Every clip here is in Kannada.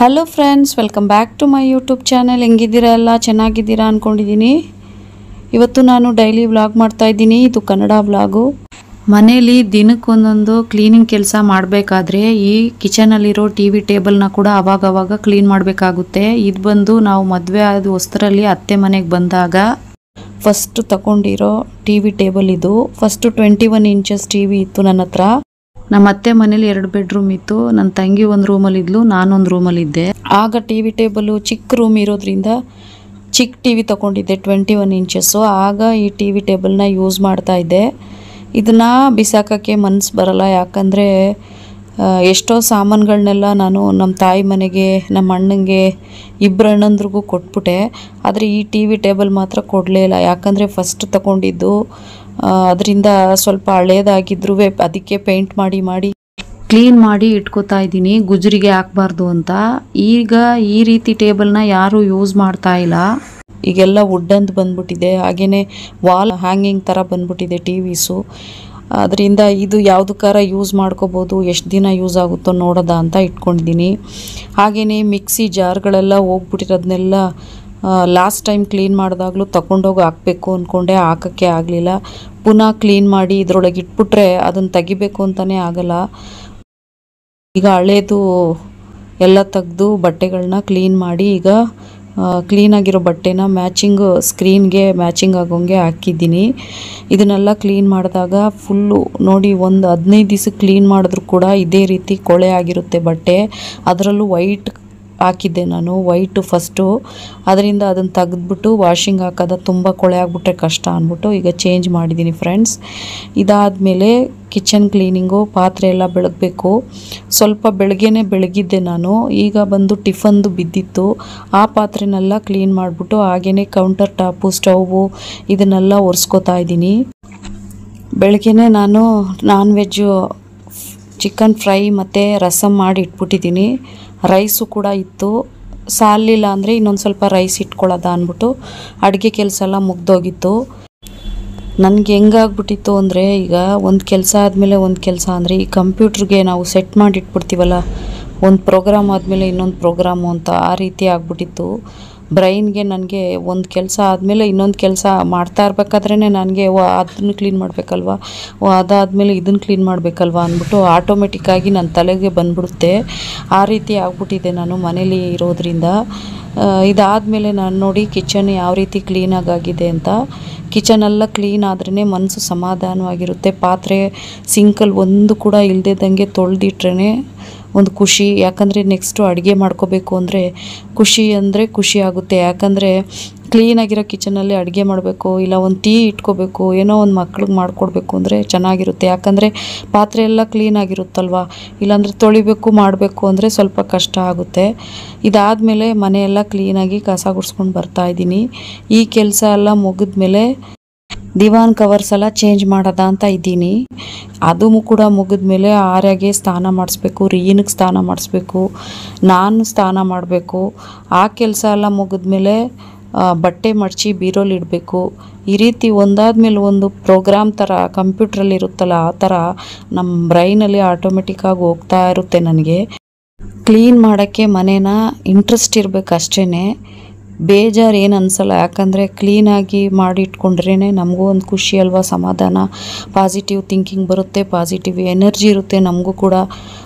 Hello friends, welcome back to my YouTube channel. ಹೆಂಗಿದ್ದೀರಾ? ಎಲ್ಲ ಚೆನ್ನಾಗಿದ್ದೀರಾ ಅಂದ್ಕೊಂಡಿದ್ದೀನಿ. ಇವತ್ತು ನಾನು ಡೈಲಿ ವ್ಲಾಗ್ ಮಾಡ್ತಾ ಇದ್ದೀನಿ. ಇದು ಕನ್ನಡ ವ್ಲಾಗು. ಮನೇಲಿ ದಿನಕ್ಕೊಂದೊಂದು ಕ್ಲೀನಿಂಗ್ ಕೆಲಸ ಮಾಡಬೇಕಾದ್ರೆ ಈ ಕಿಚನಲ್ಲಿರೋ ಟಿ ವಿ ಟೇಬಲ್ನ ಕೂಡ ಅವಾಗವಾಗ ಕ್ಲೀನ್ ಮಾಡಬೇಕಾಗುತ್ತೆ. ಇದು ಬಂದು ನಾವು ಮದುವೆ ಆದ ಹೊಸರಲ್ಲಿ ಅತ್ತೆ ಮನೆಗೆ ಬಂದಾಗ ಫಸ್ಟ್ ತಗೊಂಡಿರೋ ಟಿ ವಿ ಟೇಬಲ್ ಇದು. ಫಸ್ಟ್ 21 ಇಂಚಸ್ ಟಿ ವಿ ಇತ್ತು ನನ್ನ ಹತ್ರ. ನಮ್ಮ ಅತ್ತೆ ಮನೇಲಿ 2 ಬೆಡ್ರೂಮ್ ಇತ್ತು. ನನ್ನ ತಂಗಿ ಒಂದು ರೂಮಲ್ಲಿ ಇದ್ಲು, ನಾನೊಂದು ರೂಮಲ್ಲಿ ಇದ್ದೆ. ಆಗ ಟಿ ವಿ ಟೇಬಲು ಚಿಕ್ಕ ರೂಮ್ ಇರೋದ್ರಿಂದ ಚಿಕ್ಕ ಟಿ ವಿ ತೊಗೊಂಡಿದ್ದೆ 21 ಇಂಚಸ್ಸು. ಆಗ ಈ ಟಿ ವಿ ಟೇಬಲ್ನ ಯೂಸ್ ಮಾಡ್ತಾ ಇದ್ದೆ. ಇದನ್ನು ಬಿಸಾಕೋಕ್ಕೆ ಮನಸ್ಸು ಬರಲ್ಲ, ಯಾಕಂದರೆ ಎಷ್ಟೋ ಸಾಮಾನುಗಳನ್ನೆಲ್ಲ ನಾನು ನಮ್ಮ ತಾಯಿ ಮನೆಗೆ, ನಮ್ಮ ಅಣ್ಣಂಗೆ, ಇಬ್ಬರು ಅಣ್ಣಂದ್ರಿಗೂ ಕೊಟ್ಬಿಟ್ಟೆ. ಆದರೆ ಈ ಟಿ ವಿ ಟೇಬಲ್ ಮಾತ್ರ ಕೊಡಲೇ ಇಲ್ಲ, ಯಾಕಂದರೆ ಫಸ್ಟ್ ತಗೊಂಡಿದ್ದು ಅದರಿಂದ ಸ್ವಲ್ಪ ಹಳೇದಾಗಿದ್ರೂ ಅದಕ್ಕೆ ಪೇಂಟ್ ಮಾಡಿ ಕ್ಲೀನ್ ಮಾಡಿ ಇಟ್ಕೋತಾ ಇದ್ದೀನಿ, ಗುಜರಿಗೆ ಹಾಕಬಾರ್ದು ಅಂತ. ಈಗ ಈ ರೀತಿ ಟೇಬಲ್ನ ಯಾರೂ ಯೂಸ್ ಮಾಡ್ತಾ ಇಲ್ಲ. ಈಗೆಲ್ಲ ವುಡ್ಡಂದು ಬಂದ್ಬಿಟ್ಟಿದೆ, ಹಾಗೆಯೇ ವಾಲ್ ಹ್ಯಾಂಗಿಂಗ್ ಥರ ಬಂದ್ಬಿಟ್ಟಿದೆ ಟಿ ವಿಸು. ಅದರಿಂದ ಇದು ಯಾವುದಕ್ಕಾರ ಯೂಸ್ ಮಾಡ್ಕೋಬೋದು, ಎಷ್ಟು ದಿನ ಯೂಸ್ ಆಗುತ್ತೋ ನೋಡೋದ ಅಂತ ಇಟ್ಕೊಂಡಿದ್ದೀನಿ. ಹಾಗೆಯೇ ಮಿಕ್ಸಿ ಜಾರ್ಗಳೆಲ್ಲ ಹೋಗ್ಬಿಟ್ಟಿರೋದನ್ನೆಲ್ಲ ಲಾಸ್ಟ್ ಟೈಮ್ ಕ್ಲೀನ್ ಮಾಡಿದಾಗಲೂ ತಗೊಂಡೋಗಿ ಹಾಕಬೇಕು ಅಂದ್ಕೊಂಡೆ, ಹಾಕೋಕ್ಕೆ ಆಗಲಿಲ್ಲ. ಪುನಃ ಕ್ಲೀನ್ ಮಾಡಿ ಇದರೊಳಗೆ ಇಟ್ಬಿಟ್ರೆ ಅದನ್ನು ತೆಗಿಬೇಕು ಅಂತಲೇ ಆಗಲ್ಲ. ಈಗ ಹಳೇದು ಎಲ್ಲ ತೆಗೆದು ಬಟ್ಟೆಗಳನ್ನ ಕ್ಲೀನ್ ಮಾಡಿ, ಈಗ ಕ್ಲೀನಾಗಿರೋ ಬಟ್ಟೆನ ಮ್ಯಾಚಿಂಗ್ ಸ್ಕ್ರೀನ್ಗೆ ಮ್ಯಾಚಿಂಗ್ ಆಗೋಂಗೆ ಹಾಕಿದ್ದೀನಿ. ಇದನ್ನೆಲ್ಲ ಕ್ಲೀನ್ ಮಾಡಿದಾಗ ಫುಲ್ಲು ನೋಡಿ, ಒಂದು 15 ದಿವಸಕ್ಕೆ ಕ್ಲೀನ್ ಮಾಡಿದ್ರೂ ಕೂಡ ಇದೇ ರೀತಿ ಕೊಳೆ ಆಗಿರುತ್ತೆ ಬಟ್ಟೆ. ಅದರಲ್ಲೂ ವೈಟ್ ಹಾಕಿದ್ದೆ ನಾನು, ವೈಟು ಫಸ್ಟು. ಅದರಿಂದ ಅದನ್ನು ತೆಗೆದ್ಬಿಟ್ಟು ವಾಷಿಂಗ್ ಹಾಕೋದು, ತುಂಬ ಕೊಳೆ ಆಗಿಬಿಟ್ರೆ ಕಷ್ಟ ಅಂದ್ಬಿಟ್ಟು ಈಗ ಚೇಂಜ್ ಮಾಡಿದ್ದೀನಿ ಫ್ರೆಂಡ್ಸ್. ಇದಾದಮೇಲೆ ಕಿಚನ್ ಕ್ಲೀನಿಂಗು, ಪಾತ್ರೆ ಎಲ್ಲ ಬೆಳಗಬೇಕು. ಸ್ವಲ್ಪ ಬೆಳಗ್ಗೆನೇ ಬೆಳಗಿದ್ದೆ ನಾನು. ಈಗ ಬಂದು ಟಿಫನ್ದು ಬಿದ್ದಿತ್ತು, ಆ ಪಾತ್ರೆನೆಲ್ಲ ಕ್ಲೀನ್ ಮಾಡಿಬಿಟ್ಟು ಹಾಗೆಯೇ ಕೌಂಟರ್ ಟಾಪು, ಸ್ಟೌವು ಇದನ್ನೆಲ್ಲ ಒರೆಸ್ಕೋತಾ ಇದ್ದೀನಿ. ಬೆಳಗ್ಗೆನೇ ನಾನು ನಾನ್ ವೆಜ್ಜು ಚಿಕನ್ ಫ್ರೈ ಮತ್ತು ರಸಮ್ ಮಾಡಿ ಇಟ್ಬಿಟ್ಟಿದ್ದೀನಿ. ರೈಸು ಕೂಡ ಇತ್ತು, ಸಾಲಿಲ್ಲ ಅಂದರೆ ಇನ್ನೊಂದು ಸ್ವಲ್ಪ ರೈಸ್ ಇಟ್ಕೊಳ್ಳೋದ ಅಂದ್ಬಿಟ್ಟು ಅಡುಗೆ ಕೆಲಸ ಎಲ್ಲ ಮುಗ್ದೋಗಿತ್ತು. ನನಗೆ ಹೆಂಗಾಗ್ಬಿಟ್ಟಿತ್ತು ಅಂದರೆ, ಈಗ ಒಂದು ಕೆಲಸ ಆದಮೇಲೆ ಒಂದು ಕೆಲಸ ಅಂದರೆ, ಈ ಕಂಪ್ಯೂಟ್ರಿಗೆ ನಾವು ಸೆಟ್ ಮಾಡಿ ಇಟ್ಬಿಡ್ತೀವಲ್ಲ, ಒಂದು ಪ್ರೋಗ್ರಾಮ್ ಆದಮೇಲೆ ಇನ್ನೊಂದು ಪ್ರೋಗ್ರಾಮು ಅಂತ, ಆ ರೀತಿ ಆಗ್ಬಿಟ್ಟಿತ್ತು ಬ್ರೈನ್ಗೆ. ನನಗೆ ಒಂದು ಕೆಲಸ ಆದಮೇಲೆ ಇನ್ನೊಂದು ಕೆಲಸ ಮಾಡ್ತಾ ಇರಬೇಕಾದ್ರೇ ನನಗೆ ಅದನ್ನು ಕ್ಲೀನ್ ಮಾಡಬೇಕಲ್ವ, ಅದಾದಮೇಲೆ ಇದನ್ನು ಕ್ಲೀನ್ ಮಾಡಬೇಕಲ್ವ ಅಂದ್ಬಿಟ್ಟು ಆಟೋಮೆಟಿಕ್ಕಾಗಿ ನನ್ನ ತಲೆಗೆ ಬಂದ್ಬಿಡುತ್ತೆ. ಆ ರೀತಿ ಆಗ್ಬಿಟ್ಟಿದೆ ನಾನು ಮನೇಲಿ ಇರೋದ್ರಿಂದ. ಇದಾದಮೇಲೆ ನಾನು ನೋಡಿ ಕಿಚನ್ ಯಾವ ರೀತಿ ಕ್ಲೀನಾಗಿದೆ ಅಂತ. ಕಿಚನೆಲ್ಲ ಕ್ಲೀನ್ ಆದ್ರೇ ಮನಸ್ಸು ಸಮಾಧಾನವಾಗಿರುತ್ತೆ. ಪಾತ್ರೆ ಸಿಂಕಲ್ಲಿ ಒಂದು ಕೂಡ ಇಲ್ಲದೇದಂಗೆ ತೊಳೆದಿಟ್ರೇ ಒಂದು ಖುಷಿ. ಯಾಕಂದರೆ ನೆಕ್ಸ್ಟು ಅಡುಗೆ ಮಾಡ್ಕೋಬೇಕು ಅಂದರೆ ಖುಷಿ ಆಗುತ್ತೆ. ಯಾಕಂದರೆ ಕ್ಲೀನಾಗಿರೋ ಕಿಚನಲ್ಲಿ ಅಡುಗೆ ಮಾಡಬೇಕು, ಇಲ್ಲ ಒಂದು ಟೀ ಇಟ್ಕೋಬೇಕು, ಏನೋ ಒಂದು ಮಕ್ಳಿಗೆ ಮಾಡಿಕೊಡ್ಬೇಕು ಅಂದರೆ ಚೆನ್ನಾಗಿರುತ್ತೆ. ಯಾಕಂದರೆ ಪಾತ್ರೆ ಎಲ್ಲ ಕ್ಲೀನಾಗಿರುತ್ತಲ್ವ, ಇಲ್ಲಾಂದರೆ ತೊಳಿಬೇಕು ಮಾಡಬೇಕು ಅಂದರೆ ಸ್ವಲ್ಪ ಕಷ್ಟ ಆಗುತ್ತೆ. ಇದಾದಮೇಲೆ ಮನೆಯೆಲ್ಲ ಕ್ಲೀನಾಗಿ ಕಸ ಗುಡಿಸ್ಕೊಂಡು ಬರ್ತಾಯಿದ್ದೀನಿ. ಈ ಕೆಲಸ ಎಲ್ಲ ಮುಗಿದ್ಮೇಲೆ ದಿವಾನ್ ಕವರ್ಸ್ ಎಲ್ಲ ಚೇಂಜ್ ಮಾಡೋದ ಅಂತ ಇದ್ದೀನಿ. ಅದು ಕೂಡ ಮುಗಿದ್ಮೇಲೆ ಆರ್ಯಾಗೆ ಸ್ನಾನ ಮಾಡಿಸ್ಬೇಕು, ರೀನಿಗೆ ಸ್ನಾನ ಮಾಡಿಸ್ಬೇಕು, ನಾನು ಸ್ನಾನ ಮಾಡಬೇಕು. ಆ ಕೆಲಸ ಎಲ್ಲ ಮುಗಿದ್ಮೇಲೆ ಬಟ್ಟೆ ಮಡಚಿ ಬೀರೋಲಿ ಇಡಬೇಕು. ಈ ರೀತಿ ಒಂದಾದ್ಮೇಲೆ ಒಂದು ಪ್ರೋಗ್ರಾಮ್ ಥರ ಕಂಪ್ಯೂಟ್ರಲ್ಲಿ ಇರುತ್ತಲ್ಲ, ಆ ಥರ ನಮ್ಮ ಬ್ರೈನಲ್ಲಿ ಆಟೋಮೆಟಿಕ್ಕಾಗಿ ಹೋಗ್ತಾ ಇರುತ್ತೆ. ನನಗೆ ಕ್ಲೀನ್ ಮಾಡೋಕ್ಕೆ ಮನೇನ ಇಂಟ್ರೆಸ್ಟ್ ಇರಬೇಕು ಅಷ್ಟೇ, ಬೇಜಾರು ಏನು ಅನಿಸಲ್ಲ. ಯಾಕಂದರೆ ಕ್ಲೀನಾಗಿ ಮಾಡಿ ಇಟ್ಕೊಂಡ್ರೇ ನಮಗೂ ಒಂದು ಖುಷಿ ಅಲ್ವಾ, ಸಮಾಧಾನ, ಪಾಸಿಟಿವ್ ಥಿಂಕಿಂಗ್ ಬರುತ್ತೆ, ಪಾಸಿಟಿವ್ ಎನರ್ಜಿ ಇರುತ್ತೆ ನಮಗೂ ಕೂಡ.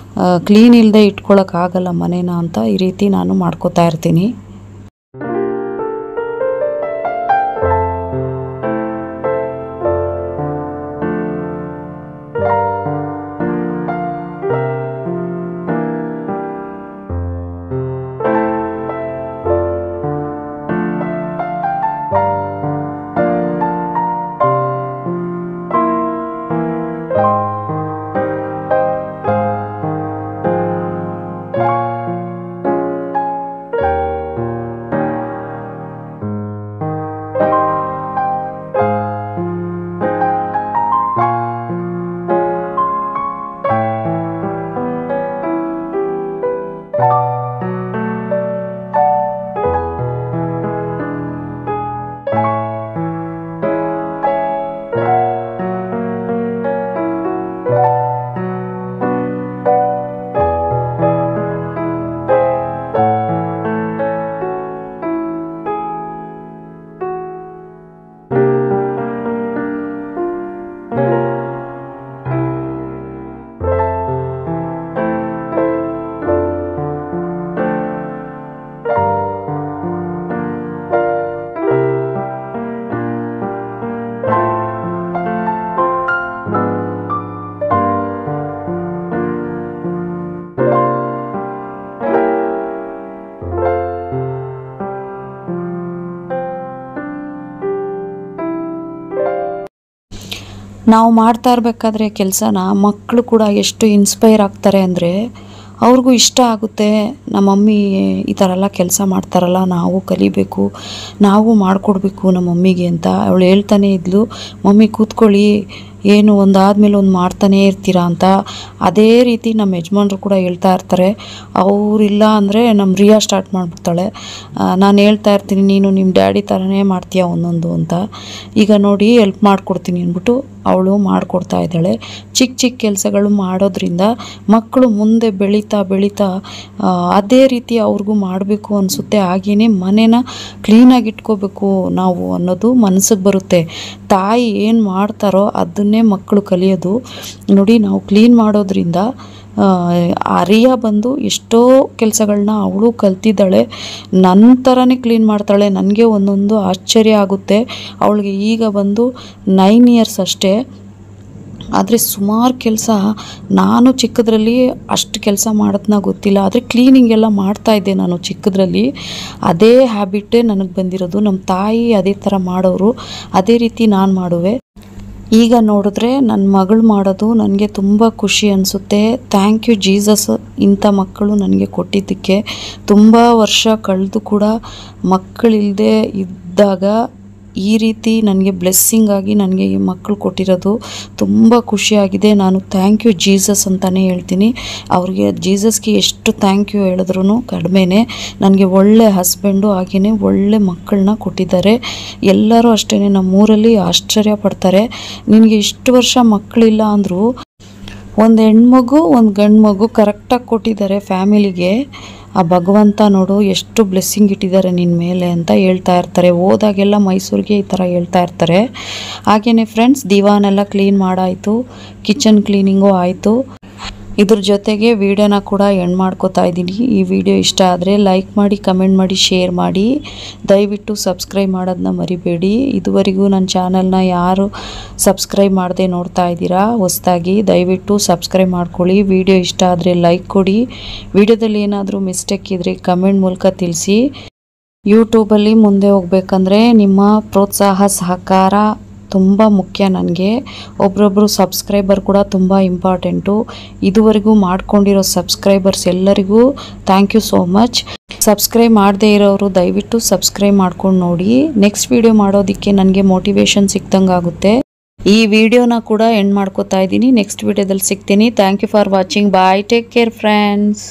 ಕ್ಲೀನ್ ಇಲ್ಲದೆ ಇಟ್ಕೊಳ್ಳೋಕ್ಕಾಗಲ್ಲ ಮನೇನ ಅಂತ ಈ ರೀತಿ ನಾನು ಮಾಡ್ಕೋತಾ ಇರ್ತೀನಿ. ನಾವು ಮಾಡ್ತಾ ಇರಬೇಕಾದ್ರೆ ಕೆಲಸನ ಮಕ್ಕಳು ಕೂಡ ಎಷ್ಟು ಇನ್ಸ್ಪೈರ್ ಆಗ್ತಾರೆ ಅಂದರೆ ಅವ್ರಿಗೂ ಇಷ್ಟ ಆಗುತ್ತೆ. ನಮ್ಮ ಮಮ್ಮಿ ಈ ಥರ ಎಲ್ಲ ಕೆಲಸ ಮಾಡ್ತಾರಲ್ಲ, ನಾವು ಕಲಿಬೇಕು, ನಾವು ಮಾಡಿಕೊಡ್ಬೇಕು ನಮ್ಮ ಮಮ್ಮಿಗೆ ಅಂತ ಅವಳು ಹೇಳ್ತಾನೆ ಇದ್ಲು. ಮಮ್ಮಿ ಕೂತ್ಕೊಳ್ಳಿ, ಏನು ಒಂದಾದ್ಮೇಲೆ ಒಂದು ಮಾಡ್ತಾನೇ ಇರ್ತೀರಾ ಅಂತ. ಅದೇ ರೀತಿ ನಮ್ಮ ಯಜಮಾನ್ರು ಕೂಡ ಹೇಳ್ತಾ ಇರ್ತಾರೆ. ಅವರಿಲ್ಲ ಅಂದರೆ ನಮ್ಮ ರಿಯಾ ಸ್ಟಾರ್ಟ್ ಮಾಡಿಬಿಡ್ತಾಳೆ. ನಾನು ಹೇಳ್ತಾ ಇರ್ತೀನಿ, ನೀನು ನಿಮ್ಮ ಡ್ಯಾಡಿ ಥರನೇ ಮಾಡ್ತೀಯ ಒಂದೊಂದು ಅಂತ. ಈಗ ನೋಡಿ ಹೆಲ್ಪ್ ಮಾಡಿಕೊಡ್ತೀನಿ ಅಂದ್ಬಿಟ್ಟು ಅವಳು ಮಾಡಿಕೊಡ್ತಾ ಇದ್ದಾಳೆ. ಚಿಕ್ಕ ಚಿಕ್ಕ ಕೆಲಸಗಳು ಮಾಡೋದ್ರಿಂದ ಮಕ್ಕಳು ಮುಂದೆ ಬೆಳೀತಾ ಬೆಳೀತಾ ಅದೇ ರೀತಿ ಅವ್ರಿಗೂ ಮಾಡಬೇಕು ಅನಿಸುತ್ತೆ. ಹಾಗೆಯೇ ಮನೇನ ಕ್ಲೀನಾಗಿ ಇಟ್ಕೋಬೇಕು ನಾವು ಅನ್ನೋದು ಮನಸ್ಸಿಗೆ ಬರುತ್ತೆ. ತಾಯಿ ಏನು ಮಾಡ್ತಾರೋ ಅದನ್ನೇ ಮಕ್ಕಳು ಕಲಿಯೋದು. ನೋಡಿ, ನಾವು ಕ್ಲೀನ್ ಮಾಡೋದ್ರಿಂದ ರಿಯಾ ಬಂದು ಎಷ್ಟೋ ಕೆಲಸಗಳನ್ನ ಅವಳು ಕಲ್ತಿದ್ದಾಳೆ. ನನ್ನ ಥರನೇ ಕ್ಲೀನ್ ಮಾಡ್ತಾಳೆ. ನನಗೆ ಒಂದೊಂದು ಆಶ್ಚರ್ಯ ಆಗುತ್ತೆ. ಅವಳಿಗೆ ಈಗ ಬಂದು 9 ಇಯರ್ಸ್ ಅಷ್ಟೇ, ಆದರೆ ಸುಮಾರು ಕೆಲಸ ನಾನು ಚಿಕ್ಕದ್ರಲ್ಲಿ ಅಷ್ಟು ಕೆಲಸ ಮಾಡೋದನ್ನ ಗೊತ್ತಿಲ್ಲ. ಆದರೆ ಕ್ಲೀನಿಂಗ್ ಎಲ್ಲ ಮಾಡ್ತಾಯಿದ್ದೆ ನಾನು ಚಿಕ್ಕದ್ರಲ್ಲಿ. ಅದೇ ಹ್ಯಾಬಿಟ್ಟೇ ನನಗೆ ಬಂದಿರೋದು. ನಮ್ಮ ತಾಯಿ ಅದೇ ಥರ ಮಾಡೋರು, ಅದೇ ರೀತಿ ನಾನು ಮಾಡುವೆ. ಈಗ ನೋಡಿದ್ರೆ ನನ್ನ ಮಗಳು ಮಾಡೋದು ನನಗೆ ತುಂಬ ಖುಷಿ ಅನಿಸುತ್ತೆ. ಥ್ಯಾಂಕ್ ಯು ಜೀಸಸ್, ಇಂಥ ಮಕ್ಕಳು ನನಗೆ ಕೊಟ್ಟಿದ್ದಕ್ಕೆ. ತುಂಬ ವರ್ಷ ಕಳೆದು ಕೂಡ ಮಕ್ಕಳಿಲ್ಲದೆ ಇದ್ದಾಗ ಈ ರೀತಿ ನನಗೆ ಬ್ಲೆಸ್ಸಿಂಗ್ ಆಗಿ ನನಗೆ ಈ ಮಕ್ಕಳು ಕೊಟ್ಟಿರೋದು ತುಂಬ ಖುಷಿಯಾಗಿದೆ. ನಾನು ಥ್ಯಾಂಕ್ ಯು ಜೀಸಸ್ ಅಂತಲೇ ಹೇಳ್ತೀನಿ. ಅವ್ರಿಗೆ ಜೀಸಸ್ಗೆ ಎಷ್ಟು ಥ್ಯಾಂಕ್ ಯು ಹೇಳಿದ್ರೂ ಕಡಿಮೆನೇ. ನನಗೆ ಒಳ್ಳೆ ಹಸ್ಬೆಂಡು ಹಾಗೆಯೇ ಒಳ್ಳೆ ಮಕ್ಕಳನ್ನ ಕೊಟ್ಟಿದ್ದಾರೆ. ಎಲ್ಲರೂ ಅಷ್ಟೇ ನಮ್ಮೂರಲ್ಲಿ ಆಶ್ಚರ್ಯ ಪಡ್ತಾರೆ. ನಿನಗೆ ಇಷ್ಟು ವರ್ಷ ಮಕ್ಕಳಿಲ್ಲ ಅಂದರೂ ಒಂದು ಹೆಣ್ಮಗು ಒಂದು ಗಂಡು ಮಗು ಕರೆಕ್ಟಾಗಿ ಕೊಟ್ಟಿದ್ದಾರೆ ಫ್ಯಾಮಿಲಿಗೆ. ಆ ಭಗವಂತ ನೋಡು ಎಷ್ಟು ಬ್ಲೆಸ್ಸಿಂಗ್ ಇಟ್ಟಿದ್ದಾರೆ ನಿನ್ನ ಮೇಲೆ ಅಂತ ಹೇಳ್ತಾ ಇರ್ತಾರೆ. ಹೋದಾಗೆಲ್ಲ ಮೈಸೂರಿಗೆ ಈ ಥರ ಹೇಳ್ತಾ ಇರ್ತಾರೆ. ಹಾಗೆಯೇ ಫ್ರೆಂಡ್ಸ್, ದಿವಾನೆಲ್ಲ ಕ್ಲೀನ್ ಮಾಡಾಯಿತು, ಕಿಚನ್ ಕ್ಲೀನಿಂಗು ಆಯಿತು. ಇದ್ರ ಜೊತೆಗೆ ವಿಡಿಯೋನ ಕೂಡ ಎಂಡ್ ಮಾಡ್ಕೋತಾ ಇದ್ದೀನಿ. ಈ ವಿಡಿಯೋ ಇಷ್ಟ ಆದರೆ ಲೈಕ್ ಮಾಡಿ, ಕಮೆಂಟ್ ಮಾಡಿ, ಶೇರ್ ಮಾಡಿ. ದಯವಿಟ್ಟು ಸಬ್ಸ್ಕ್ರೈಬ್ ಮಾಡೋದನ್ನ ಮರಿಬೇಡಿ. ಇದುವರೆಗೂ ನನ್ನ ಚಾನಲ್ನ ಯಾರು ಸಬ್ಸ್ಕ್ರೈಬ್ ಮಾಡದೆ ನೋಡ್ತಾ ಇದ್ದೀರಾ ಹೊಸದಾಗಿ, ದಯವಿಟ್ಟು ಸಬ್ಸ್ಕ್ರೈಬ್ ಮಾಡ್ಕೊಳ್ಳಿ. ವಿಡಿಯೋ ಇಷ್ಟ ಆದರೆ ಲೈಕ್ ಕೊಡಿ. ವಿಡಿಯೋದಲ್ಲಿ ಏನಾದರೂ ಮಿಸ್ಟೇಕ್ ಇದ್ದರೆ ಕಮೆಂಟ್ ಮೂಲಕ ತಿಳಿಸಿ. ಯೂಟ್ಯೂಬಲ್ಲಿ ಮುಂದೆ ಹೋಗ್ಬೇಕಂದ್ರೆ ನಿಮ್ಮ ಪ್ರೋತ್ಸಾಹ ಸಹಕಾರ ತುಂಬ ಮುಖ್ಯ ನನಗೆ. ಒಬ್ಬರೊಬ್ಬರು ಸಬ್ಸ್ಕ್ರೈಬರ್ ಕೂಡ ತುಂಬ ಇಂಪಾರ್ಟೆಂಟು. ಇದುವರೆಗೂ ಮಾಡ್ಕೊಂಡಿರೋ ಸಬ್ಸ್ಕ್ರೈಬರ್ಸ್ ಎಲ್ಲರಿಗೂ thank you so much. Subscribe ಮಾಡದೇ ಇರೋರು ದಯವಿಟ್ಟು ಸಬ್ಸ್ಕ್ರೈಬ್ ಮಾಡ್ಕೊಂಡು ನೋಡಿ. ನೆಕ್ಸ್ಟ್ ವಿಡಿಯೋ ಮಾಡೋದಕ್ಕೆ ನನಗೆ ಮೋಟಿವೇಶನ್ ಸಿಕ್ದಂಗೆ ಆಗುತ್ತೆ. ಈ ವಿಡಿಯೋನ ಕೂಡ ಎಂಡ್ ಮಾಡ್ಕೋತಾ ಇದ್ದೀನಿ. ನೆಕ್ಸ್ಟ್ ವಿಡಿಯೋದಲ್ಲಿ ಸಿಗ್ತೀನಿ. Thank you for watching. Bye, take care friends.